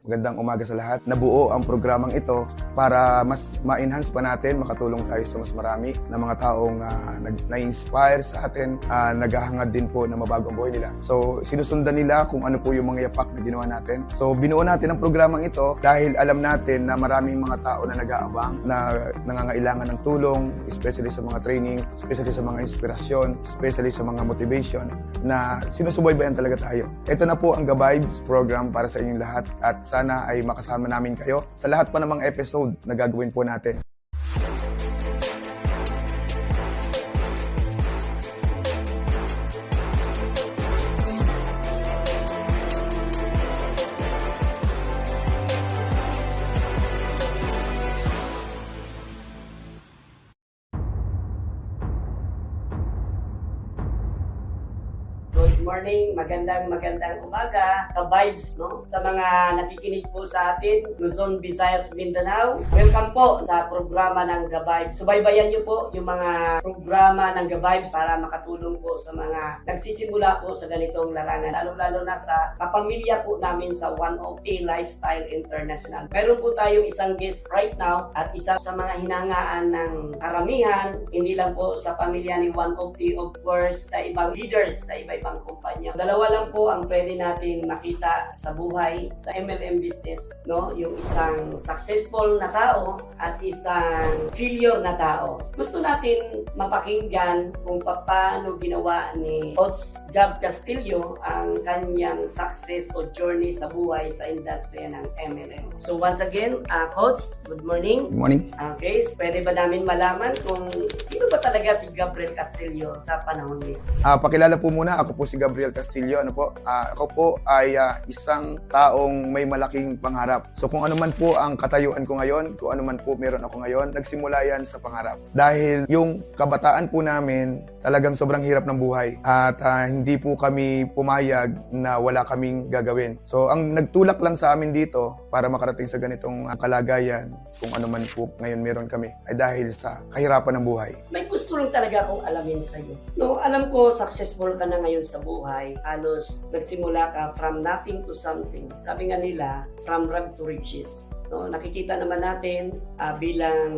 Magandang umaga sa lahat. Nabuo ang programang ito para mas ma-enhance pa natin, makatulong tayo sa mas marami na mga taong na-inspire sa atin, naghahangad din po na mabago ang buhay nila. So, sinusundan nila kung ano po yung mga yapak na ginawa natin. So, binuo natin ang programang ito dahil alam natin na maraming mga tao na nag-aabang, na nangangailangan ng tulong, especially sa mga training, especially sa mga inspirasyon, especially sa mga motivation, na sinusubaybayan talaga tayo. Ito na po ang Gabibes program para sa inyong lahat at sana ay makasama namin kayo sa lahat pa ng mga episode na gagawin po natin. Good morning, magandang umaga, ka-vibes, no? Sa mga nakikinig po sa atin, Luzon, Visayas, Mindanao, welcome po sa programa ng Gabibes. Subaybayan niyo po yung mga programa ng Gabibes para makatulong po sa mga nagsisimula po sa ganitong larangan, lalo-lalo na sa kapamilya po namin sa 1OT Lifestyle International. Meron po tayong isang guest right now at isa sa mga hinangaan ng karamihan, hindi lang po sa pamilya ni 1OT, of course, sa ibang leaders, sa iba-ibang kumpanya. Dalawa lang po ang pwede natin makita sa buhay, sa MLM business, no? Yung isang successful na tao at isang failure na tao. Gusto natin mapakinggan kung paano ginawa ni Coach Gab Castillo ang kanyang success o journey sa buhay sa industriya ng MLM. So once again, Coach, good morning. Good morning. Okay, pwede ba namin malaman kung sino ba talaga si Gabriel Castillo sa panahon niya? Pakilala po muna, ako po si Gabriel Castillo. Ako po ay isang taong may malaking pangarap. So kung ano man po ang katayuan ko ngayon, kung ano man po meron ako ngayon, nagsimula yan sa pangarap. Dahil yung kabataan po namin, talagang sobrang hirap ng buhay. At hindi po kami pumayag na wala kaming gagawin. So ang nagtulak lang sa amin dito para makarating sa ganitong kalagayan, kung ano man po ngayon meron kami, ay dahil sa kahirapan ng buhay. May gusto lang talaga akong alamin sa iyo. No, alam ko successful ka na ngayon sa buhay. Halos nagsimula ka from nothing to something. Sabi nga nila, from rag to riches. No, nakikita naman natin bilang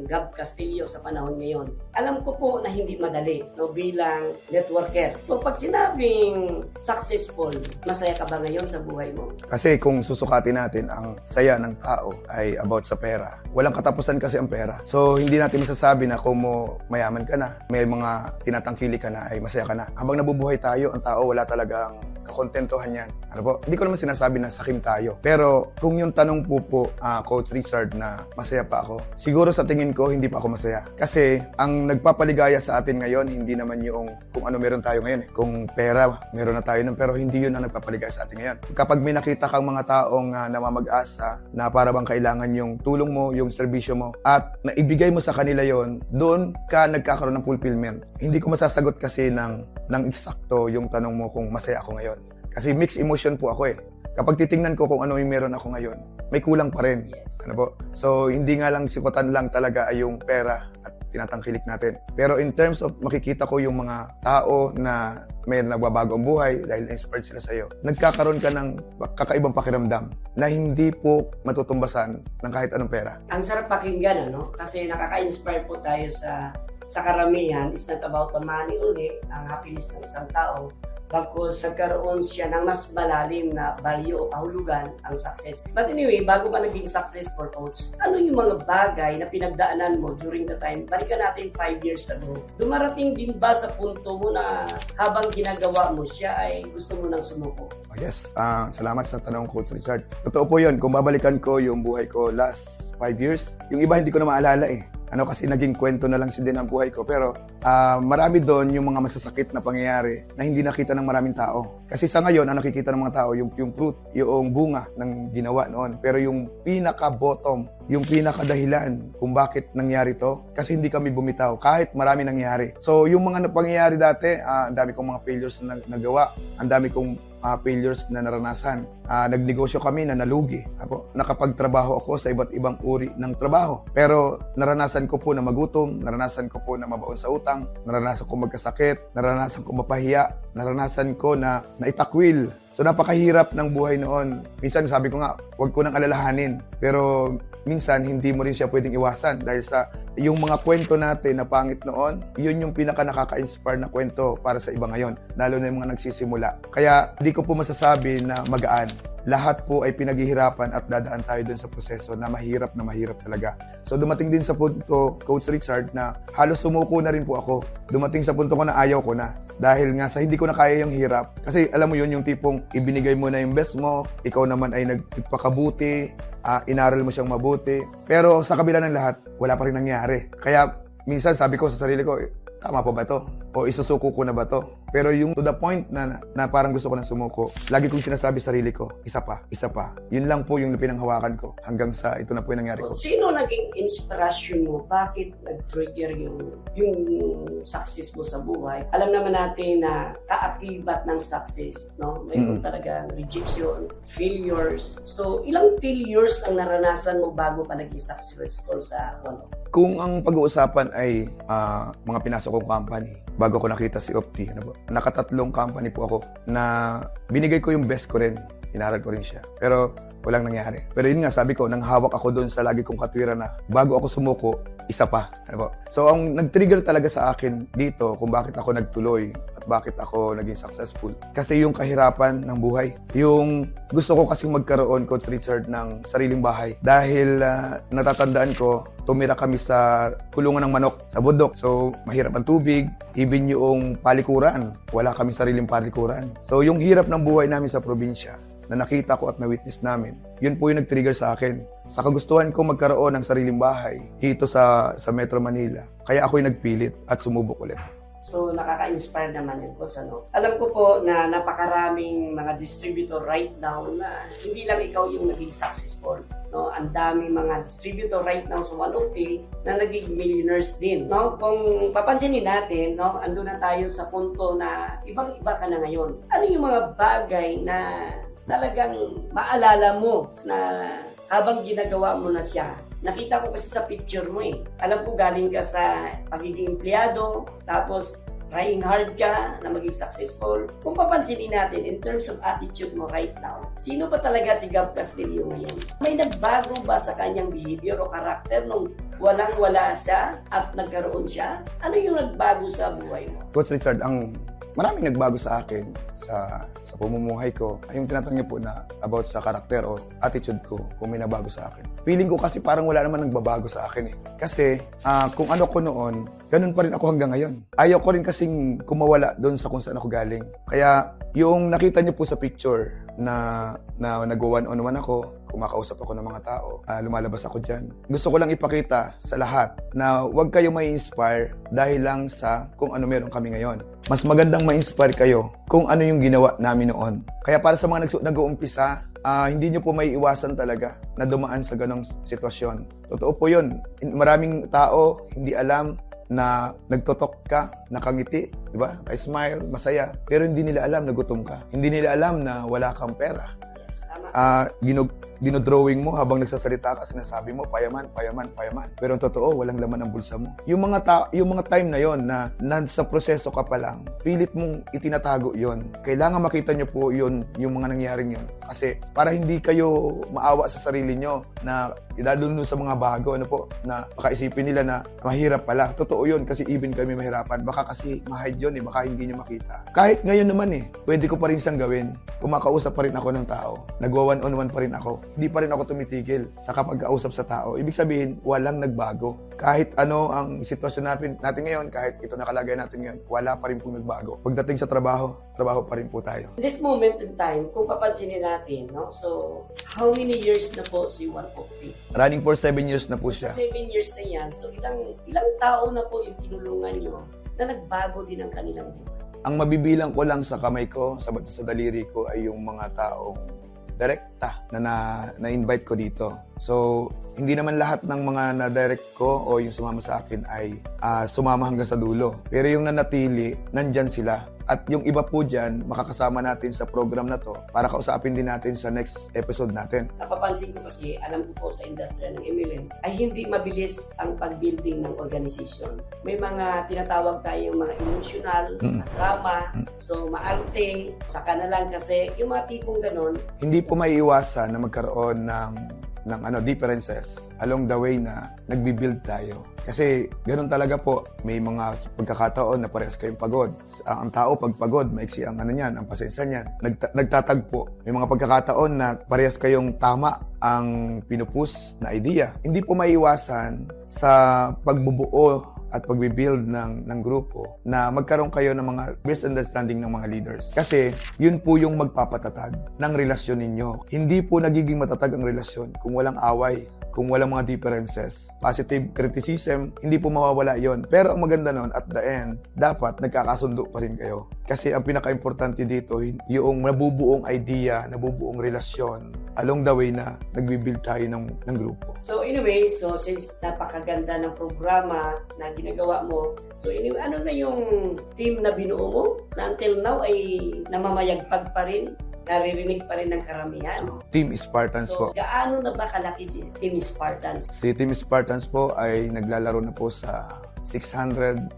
Gab Castillo sa panahon ngayon. Alam ko po na hindi madali, no, bilang networker. So pag sinabing successful, masaya ka ba ngayon sa buhay mo? Kasi kung susukatin natin ang saya ng tao ay about sa pera. Walang katapusan kasi ang pera. So hindi natin masasabi na kung mayaman ka na, may mga tinatangkili ka na, ay masaya ka na. Habang nabubuhay tayo, ang tao wala talagang kakontentuhan yan. Ano po? Hindi ko naman sinasabi na sakim tayo. Pero kung yung tanong po, Coach Richard, na masaya pa ako, siguro sa tingin ko, hindi pa ako masaya. Kasi ang nagpapaligaya sa atin ngayon, hindi naman yung kung ano meron tayo ngayon. Kung pera, meron na tayo nun, pero hindi yun ang nagpapaligaya sa atin ngayon. Kapag may nakita kang mga taong namamag-asa, na para bang kailangan yung tulong mo, yung serbisyo mo, at naibigay mo sa kanila yon, doon ka nagkakaroon ng fulfillment. Hindi ko masasagot kasi ng eksakto yung tanong mo kung masaya ako ngayon. Kasi mixed emotion po ako eh. Kapag titingnan ko kung ano yung meron ako ngayon, may kulang pa rin. Ano po? So, hindi nga lang sikutan lang talaga ay yung pera at tinatangkilik natin. Pero in terms of makikita ko yung mga tao na may nagbabago ang buhay dahil na-inspired sila sa iyo, nagkakaroon ka ng kakaibang pakiramdam na hindi po matutumbasan ng kahit anong pera. Ang sarap pakinggan, ano? Kasi nakaka-inspire po tayo sa karamihan. It's not about the money only, ang happiness ng isang tao. Bagkus nagkaroon siya ng mas malalim na value o kahulugan ang success. But anyway, bago ka naging successful, Coach, ano yung mga bagay na pinagdaanan mo during the time? Balikan natin 5 years ago. Dumarating din ba sa punto mo na habang ginagawa mo siya ay gusto mo nang sumuko? Yes, salamat sa tanong, Coach Richard. Totoo po yun. Kung babalikan ko yung buhay ko last 5 years, yung iba hindi ko na maalala eh. Kasi naging kwento na lang din ang buhay ko. Pero marami doon yung mga masasakit na pangyayari na hindi nakita ng maraming tao. Kasi sa ngayon, ang nakikita ng mga tao, yung fruit, yung bunga ng ginawa noon. Pero yung pinaka-bottom, yung pinaka-dahilan kung bakit nangyari to, kasi hindi kami bumitaw kahit marami nangyari. So yung mga pangyayari dati, ang dami kong mga failures na nagawa, ang dami kong failures na naranasan. Nagnegosyo kami na nalugi. Nakapagtrabaho ako sa iba't ibang uri ng trabaho. Pero naranasan ko po na magutom, naranasan ko po na mabaon sa utang, naranasan ko magkasakit, naranasan ko mapahiya, naranasan ko na naitakwil So napakahirap ng buhay noon. Minsan sabi ko nga, huwag ko nang alalahanin. Pero minsan hindi mo rin siya pwedeng iwasan dahil sa yung mga kwento natin na pangit noon, yun yung pinaka nakaka-inspire na kwento para sa iba ngayon, lalo na yung mga nagsisimula. Kaya hindi ko po masasabi na magaan. Lahat po ay pinaghihirapan at dadaan tayo dun sa proseso na mahirap talaga. So dumating din sa punto, Coach Richard, na halos sumuko na rin po ako. Dumating sa punto ko na ayaw ko na. Dahil nga sa hindi ko na kaya yung hirap. Kasi alam mo yun, yung tipong ibinigay mo na yung best mo, ikaw naman ay nagpakabuti, inaral mo siyang mabuti. Pero sa kabila ng lahat, wala pa rin nangyari. Kaya minsan sabi ko sa sarili ko, tama pa ba to? O isusuko ko na ba to? Pero yung to the point na parang gusto ko na sumuko, lagi kong sinasabi sa sarili ko, isa pa. Yun lang po yung pinanghawakan ko hanggang sa ito na po yung nangyari ko. Sino naging inspirasyon mo? Bakit nag-trigger yung success mo sa buhay? Alam naman natin na kaakibat ng success, no? Mayroon talagang rejection, failures. So, ilang failures ang naranasan mo bago ka naging successful sa ano? Kung ang pag-uusapan ay mga pinasok kong company, bago ko nakita si Opti, nakatatlong company po ako na binigay ko yung best ko rin. Inaral ko rin siya. Pero walang nangyari. Pero yun nga, sabi ko, nang hawak ako doon sa lagi kong katwiran na bago ako sumuko, isa pa. So, ang nag-trigger talaga sa akin dito kung bakit ako nagtuloy at bakit ako naging successful. Kasi yung kahirapan ng buhay. Yung gusto ko kasing magkaroon, Coach Richard, ng sariling bahay. Dahil natatandaan ko, tumira kami sa kulungan ng manok sa bundok. So, mahirap ang tubig, even yung palikuran. Wala kami sariling palikuran. So, yung hirap ng buhay namin sa probinsya, na nakita ko at na-witness namin, yun po yung nag-trigger sa akin. Sa kagustuhan ko magkaroon ng sariling bahay dito sa Metro Manila. Kaya ako'y nagpilit at sumubok ulit. So, nakaka-inspire naman yun, Coach, ano? Alam ko po na napakaraming mga distributor right now na hindi lang ikaw yung naging successful. No? Ang daming mga distributor right now sa One OK na naging millionaires din. No? Kung papansinin natin, no? Andun na tayo sa punto na ibang-iba ka na ngayon. Ano yung mga bagay na talagang maalala mo na habang ginagawa mo na siya? Nakita ko kasi sa picture mo eh. Alam ko galing ka sa pagiging empleyado, tapos trying hard ka na maging successful. Kung papansinin natin in terms of attitude mo right now, sino ba talaga si Gab Castillo ngayon? May nagbago ba sa kanyang behavior o karakter nung walang-wala siya at nagkaroon siya? Ano yung nagbago sa buhay mo? Coach Richard, maraming nagbago sa akin sa pamumuhay ko. Yung tinatanong niyo po na about sa karakter o attitude ko, kung may nabago sa akin. Feeling ko kasi parang wala naman nagbabago sa akin eh. Kasi kung ano ko noon, ganun pa rin ako hanggang ngayon. Ayaw ko rin kasing kumawala doon sa kung saan ako galing. Kaya yung nakita niyo po sa picture na nag-one-on-one ako, kumakausap ako ng mga tao, lumalabas ako dyan. Gusto ko lang ipakita sa lahat na huwag kayong ma-inspire dahil lang sa kung ano meron kami ngayon. Mas magandang ma-inspire kayo kung ano yung ginawa namin noon. Kaya para sa mga nag-uumpisa, hindi nyo po may iwasan talaga na dumaan sa ganong sitwasyon. Totoo po yun. Maraming tao hindi alam na nagtotok ka, nakangiti, di ba? Ay smile, masaya. Pero hindi nila alam na gutom ka. Hindi nila alam na wala kang pera. Dinodrawing mo habang nagsasalita ka, sinasabi mo, payaman. Pero ang totoo, walang laman ang bulsa mo. Yung mga time na yon na nasa proseso ka pa lang, pilit mong itinatago yon. Kailangan makita nyo po yon, yung mga nangyaring yon. Kasi para hindi kayo maawa sa sarili nyo na lalo sa mga bago, na baka isipin nila na mahirap pala. Totoo yun kasi even kami mahirapan. Baka kasi ma-hide yun baka hindi nyo makita. Kahit ngayon naman pwede ko pa rin siyang gawin. Kumakausap pa rin ako ng tao. Nagwa-one-on-one pa rin ako. Hindi pa rin ako tumitigil sa kapag-kausap sa tao. Ibig sabihin, walang nagbago. Kahit ano ang sitwasyon natin ngayon, kahit ito nakalagay natin ngayon, wala pa rin pong nagbago. Pagdating sa trabaho pa rin po tayo. In this moment in time, kung papansinin natin, no? So, how many years na po si One OK? Running for 7 years na po siya. Sa 7 years na yan, so ilang tao na po yung tinulungan nyo na nagbago din ang kanilang buhay? Ang mabibilang ko lang sa kamay ko, sa daliri ko, ay yung mga taong direkta na-invite ko dito. So, hindi naman lahat ng mga na-direct ko o yung sumama sa akin ay sumama hanggang sa dulo. Pero yung nanatili, nandyan sila. At yung iba po dyan, makakasama natin sa program na to para kausapin din natin sa next episode natin. Napapansin ko kasi, alam ko po sa industriya ng MLM, ay hindi mabilis ang pag-building ng organization. May mga tinatawag tayong mga emotional, drama, so maarte, saka na lang kasi yung mga tipong ganon. Hindi po maiiwasan na magkaroon ng differences along the way na nagbi-build tayo. Kasi ganoon talaga po, may mga pagkakataon na parehas kayong pagod. Ang tao pag pagod, maiksi ang ang pasensya niyan. Nagtatagpo. May mga pagkakataon na parehas kayong tama ang pinupus na idea. Hindi po maiiwasan sa pagbubuo at pagbibuild ng grupo na magkaroon kayo ng mga misunderstanding ng mga leaders. Kasi yun po yung magpapatatag ng relasyon ninyo. Hindi po nagiging matatag ang relasyon kung walang away, kung walang mga differences. Positive criticism, hindi po mawawala yon. Pero ang maganda nun, at the end, dapat nagkakasundo pa rin kayo. Kasi ang pinaka-importante dito, yung nabubuong idea, nabubuong relasyon along the way na nagbibuild tayo ng grupo. So anyway, since napakaganda ng programa na ginagawa mo, so anyway, ano na yung team na binuo mo na until now ay namamayagpag pa rin? Naririnig pa rin ng karamihan. Team Spartans po. So, gaano na ba kalaki si Team Spartans? Si Team Spartans po ay naglalaro na po sa 600,000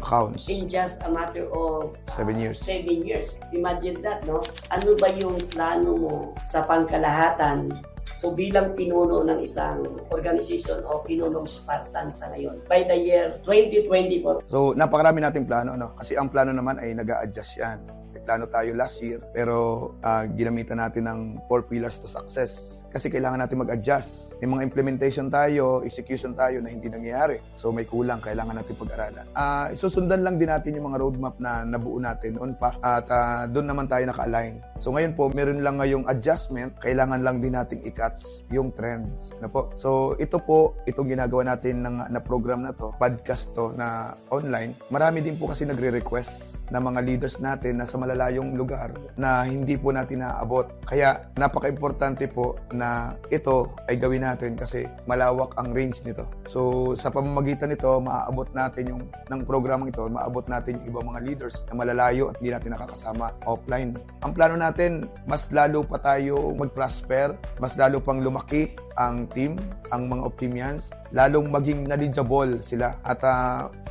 accounts. In just a matter of 7 years. 7 years. Imagine that, no? Ano ba yung plano mo sa pangkalahatan? So bilang pinuno ng isang organization o pinunong Spartan sa ngayon by the year 2024. So napakarami nating plano, no? Kasi ang plano naman ay nag-a-adjust yan. May plano tayo last year, pero ginamitan natin ng 4 pillars to success. Kasi kailangan natin mag-adjust. May mga implementation tayo, execution tayo na hindi nangyayari. So may kulang, kailangan natin pag-aralan. Susundan lang din natin yung mga roadmap na nabuo natin noon pa. At doon naman tayo naka-align. So ngayon po, meron lang ngayong adjustment. Kailangan lang din nating i-catch yung trends. Ano po? So ito po, itong ginagawa natin na program na to, podcast to na online. Marami din po kasi nagre-request na mga leaders natin na sa malalayong lugar na hindi po natin naaabot. Kaya napaka-importante po na ito ay gawin natin kasi malawak ang range nito. So sa pamamagitan nito, maaabot natin ng programang ito, maaabot natin yung ibang mga leaders na malalayo at hindi natin nakakasama offline. Ang plano natin, mas lalo pa tayo mag-prosper, mas lalo pang lumaki ang team, ang mga Optimians, lalong maging knowledgeable sila at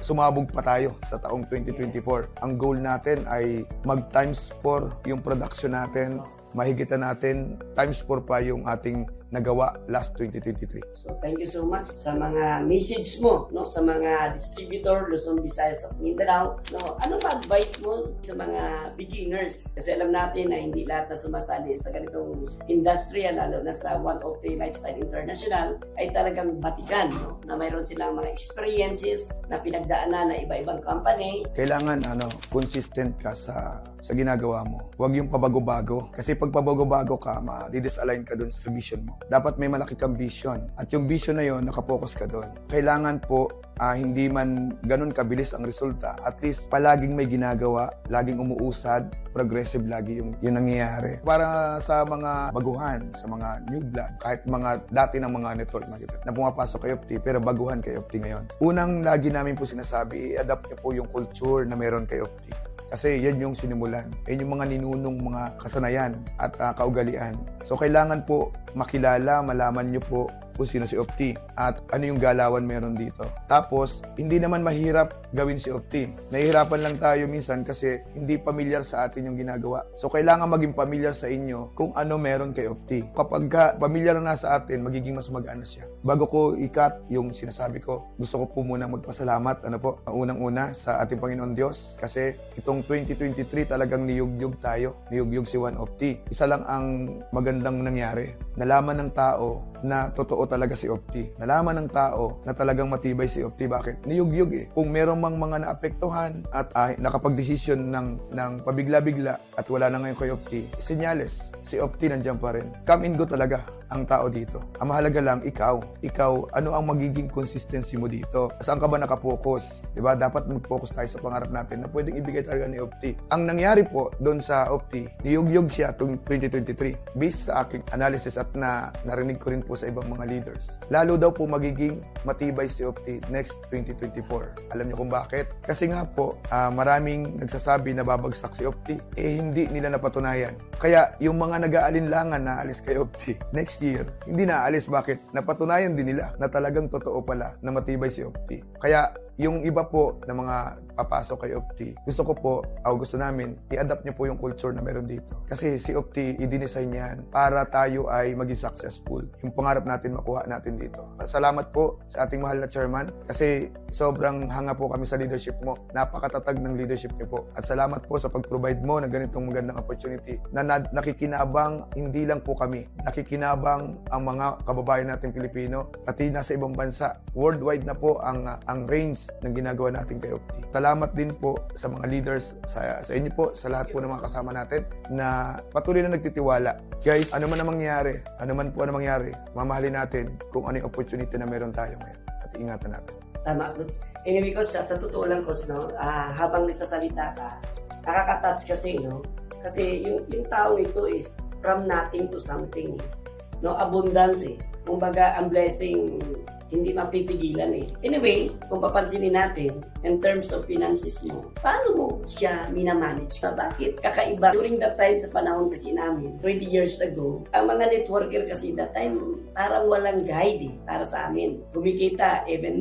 sumabog pa tayo sa taong 2024. Ang goal natin ay mag-times 4 yung production natin, mahigitan natin times 4 pa yung ating nagawa last 2023. So thank you so much sa mga message mo, no, sa mga distributor Luzon, Visayas at Mindanao. No, ano ba advice mo sa mga beginners? Kasi alam natin na hindi lahat na sumasali sa ganitong industriya, lalo na sa One of the Lifestyle International, ay talagang batikan, no, na mayroon silang mga experiences na pinagdaanan na iba-ibang company. Kailangan consistent ka sa ginagawa mo. Huwag yung pabago-bago. Kasi pag pabago-bago ka, ma-disalign ka dun sa vision mo. Dapat may malaki kang vision. At yung vision na yon, nakapokus ka doon. Kailangan po, hindi man ganun kabilis ang resulta. At least, palaging may ginagawa, laging umuusad, progressive lagi yung nangyayari. Para sa mga baguhan, sa mga new blood, kahit mga dati ng mga network marketer na pumapasok kay Opti, pero baguhan kay Opti ngayon. Unang lagi namin po sinasabi, i-adapt niyo po yung culture na meron kay Opti. Kasi yan yung sinimulan. Yan yung mga ninunong mga kasanayan at kaugalian. So kailangan po makilala, malaman nyo po kung sino si Opti at ano yung galawan meron dito. Tapos, hindi naman mahirap gawin si Opti. Nahihirapan lang tayo minsan kasi hindi pamilyar sa atin yung ginagawa. So kailangan maging pamilyar sa inyo kung ano meron kay Opti. Kapag pamilyar na sa atin, magiging mas mag-ana siya. Bago ko ikat yung sinasabi ko, gusto ko po muna magpasalamat, unang-una sa ating Panginoon Diyos kasi itong 2023 talagang niyugyug tayo. Niyugyug si One Opti. Isa lang ang magandang nangyari. Nalaman ng tao na totoo talaga si Opti. Nalaman ng tao na talagang matibay si Opti. Bakit? Niyugyug eh. Kung meron mang mga naapektuhan at nakapag-desisyon ng pabigla-bigla at wala na ngayon kay Opti, senyales, si Opti nandiyan pa rin. Come and go talaga ang tao dito. Ang mahalaga lang, ikaw, ano ang magiging consistency mo dito? Saan ka ba nakapokus? Diba? Dapat mag-focus tayo sa pangarap natin na pwedeng ibigay talaga ni Opti. Ang nangyari po doon sa Opti, niyugyug siya tuwing 2023. Based sa aking analysis at na narinig ko rin po sa ibang mga leaders. Lalo daw po magiging matibay si Opti next 2024. Alam niyo kung bakit? Kasi nga po, maraming nagsasabi na babagsak si Opti, hindi nila napatunayan. Kaya yung mga nag-aalinlangan na alis kay Opti next year, hindi na aalis. Bakit? Napatunayan din nila na talagang totoo pala na matibay si Opti. Kaya yung iba po na mga papasok kay Opti, gusto namin, i-adapt niyo po yung culture na meron dito. Kasi si Opti, i-design yan para tayo ay maging successful. Yung pangarap natin, makuha natin dito. Salamat po sa ating mahal na chairman kasi sobrang hanga po kami sa leadership mo. Napakatatag ng leadership niyo po. At salamat po sa pag-provide mo ng ganitong magandang opportunity na nakikinabang hindi lang po kami, nakikinabang ang mga kababayan natin Pilipino, pati nasa ibang bansa. Worldwide na po ang range ng ginagawa natin kay Opti. Salamat din po sa mga leaders, sa inyo po, sa lahat po ng mga kasama natin na patuloy na nagtitiwala. Guys, ano man ang mangyari, mamahalin natin kung ano yung opportunity na meron tayo ngayon at ingatan natin. Tama. Anyway, Coach, sa totoo lang, Coach, no, habang nagsasalita ka, nakaka-touch kasi, no? Kasi yung tao ito is from nothing to something. No, abundance eh. Kumbaga, ang blessing hindi mapipigilan eh. Anyway, kung papansinin natin, in terms of finances mo, paano mo siya minamanage? Bakit? Kakaiba. During that time, sa panahon kasi namin, 20 years ago, ang mga networker kasi that time, parang walang guide eh, para sa amin. Kumikita, even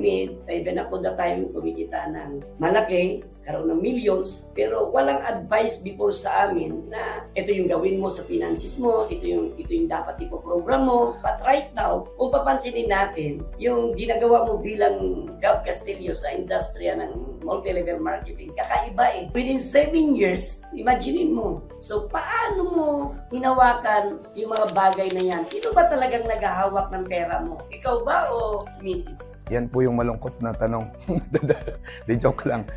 ako that time, kumikita ng malaki, karoon ng millions, pero walang advice before sa amin na ito yung gawin mo sa finances mo, ito yung dapat ipoprogram mo. But right now, kung papansinin natin, yung ginagawa mo bilang Gab Castillo sa industriya ng multi-level marketing, kakaiba eh. Within 7 years, imaginein mo. So, paano mo hinawakan yung mga bagay na yan? Sino ba talagang naghahawak ng pera mo? Ikaw ba o si Mrs.? Yan po yung malungkot na tanong. Di joke lang.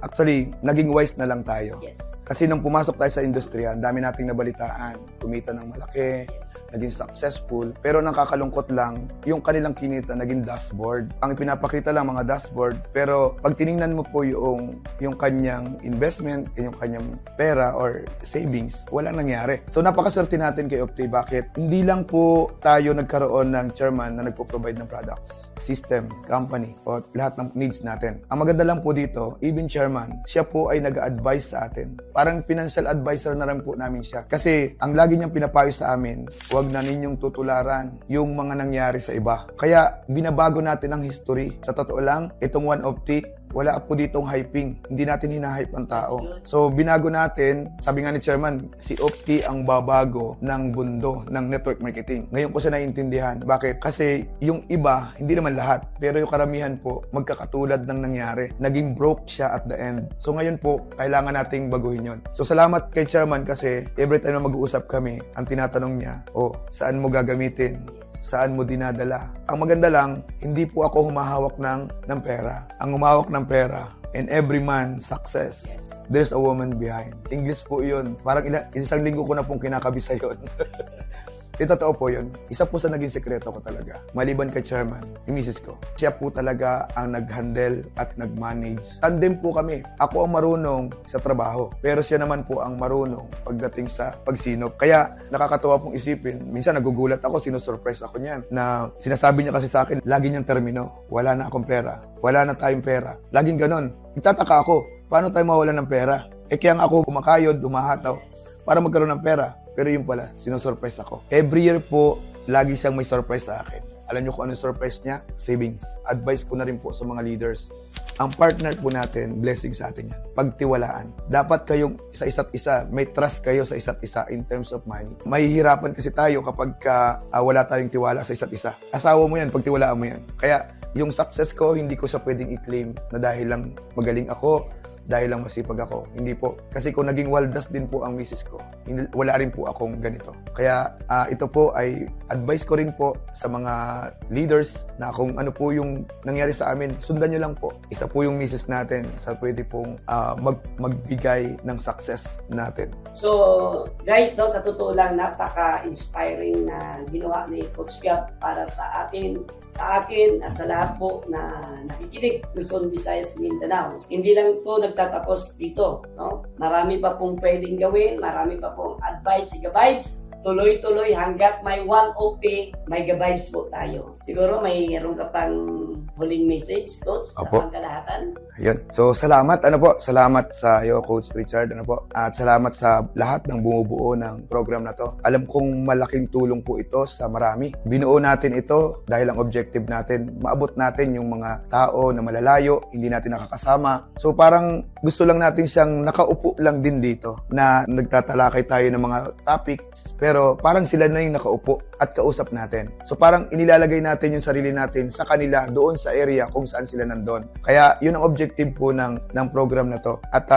Actually, naging wise na lang tayo. Yes. Kasi nung pumasok tayo sa industriya, ang dami nating nabalitaan. Kumita ng malaki, naging successful. Pero nakakalungkot lang, yung kanilang kinita naging dashboard. Ang pinapakita lang mga dashboard. Pero pag tiningnan mo po yung kanyang investment, yung kanyang pera or savings, walang nangyari. So napakaswerte natin kay Opti. Bakit? Hindi lang po tayo nagkaroon ng chairman na nagpo-provide ng products, system, company, o lahat ng needs natin. Ang maganda lang po dito, even chairman, siya po ay nag-advise sa atin. Parang financial advisor na rin po namin siya. Kasi ang lagi niyang pinapayo sa amin, huwag na ninyong tutularan yung mga nangyari sa iba. Kaya binabago natin ang history. Sa totoo lang, itong One Opti, wala po ditong hyping. Hindi natin hinahype ang tao. So, binago natin, sabi nga ni Chairman, si Opti ang babago ng mundo ng network marketing. Ngayon ko siya naiintindihan. Bakit? Kasi yung iba, hindi naman lahat, pero yung karamihan po, magkakatulad ng nangyari. Naging broke siya at the end. So, ngayon po, kailangan nating baguhin yon. So, salamat kay Chairman kasi every time na mag-uusap kami, ang tinatanong niya, saan mo gagamitin? Saan mo dinadala? Ang maganda lang, hindi po ako humahawak ng pera. Ang humahawak ng pera, and every man success, there's a woman behind. English po yun. Parang isang linggo ko na pong kinakabisa yun. Totoo po yun. Isa po sa naging sekreto ko talaga. Maliban kay Chairman, yung misis ko. Siya po talaga ang nag-handle at nag-manage. Tandem po kami. Ako ang marunong sa trabaho. Pero siya naman po ang marunong pagdating sa pagsinop. Kaya nakakatawa pong isipin. Minsan nagugulat ako, sinusurprise ako niyan. Na sinasabi niya kasi sa akin, lagi niyang termino. Wala na akong pera. Wala na tayong pera. Laging ganon. Nagtataka ako, paano tayo mawalan ng pera? Kaya nga ako kumakayod, umahataw para magkaroon ng pera. Pero yun pala, sinusurprise ako. Every year po, lagi siyang may surprise sa akin. Alam niyo kung ano surprise niya? Savings. Advice ko na rin po sa mga leaders. Ang partner po natin, blessing sa atin yan. Pagtiwalaan. Dapat kayong sa isa't isa, may trust kayo sa isa't isa in terms of money. Mahihirapan kasi tayo kapag wala tayong tiwala sa isa't isa. Asawa mo yan, pagtiwalaan mo yan. Kaya yung success ko, hindi ko siya pwedeng i-claim na dahil lang magaling ako, dahil lang masipag ako. Hindi po. Kasi kung naging waldas din po ang misis ko, wala rin po akong ganito. Kaya ito po ay advice ko rin po sa mga leaders na kung ano po yung nangyari sa amin, sundan nyo lang po. Isa po yung misis natin sa pwede pong magbigay ng success natin. So, guys, sa totoo lang, napaka-inspiring na ginawa ni Coach Gab para sa akin, at sa lahat po na nakikinig Luzon, Visayas, Mindanao. Hindi lang po nagtatapos dito, no? Marami pa pong pwedeng gawin, marami pa pong advice si Gabibes tuloy-tuloy hanggat may 1 OP, may ga-vibes po tayo. Siguro mayroon ka pang huling message, Coach, sa Opo. pangkalahatan. Ayun. So, salamat, Salamat sa iyo, Coach Richard, At salamat sa lahat ng bumubuo ng program na to. Alam kong malaking tulong po ito sa marami. Binuo natin ito dahil ang objective natin, maabot natin yung mga tao na malalayo, hindi natin nakakasama. So, parang gusto lang natin siyang nakaupo lang din dito na nagtatalakay tayo ng mga topics, pero parang sila na yung nakaupo at kausap natin. So, parang inilalagay natin yung sarili natin sa kanila doon sa area kung saan sila nandun. Kaya, yun ang objective po ng program na to. At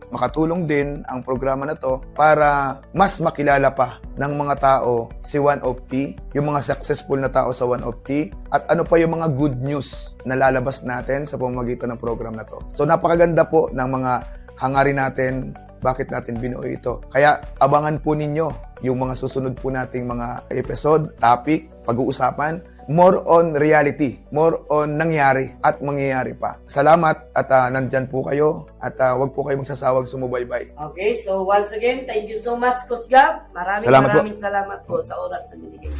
makatulong din ang programa na to para mas makilala pa ng mga tao si One of T, yung mga successful na tao sa One of T, at ano pa yung mga good news na lalabas natin sa pamamagitan ng program na to. So napakaganda po ng mga hangarin natin, bakit natin binuo ito. Kaya abangan po ninyo yung mga susunod po nating mga episode, topic, pag-uusapan, more on reality, more on nangyari at mangyayari pa. Salamat at nandyan po kayo at wag po kayo magsasawag sumubaybay. Okay, so once again, thank you so much, Coach Gab. Salamat po. Maraming salamat po sa oras na binigay.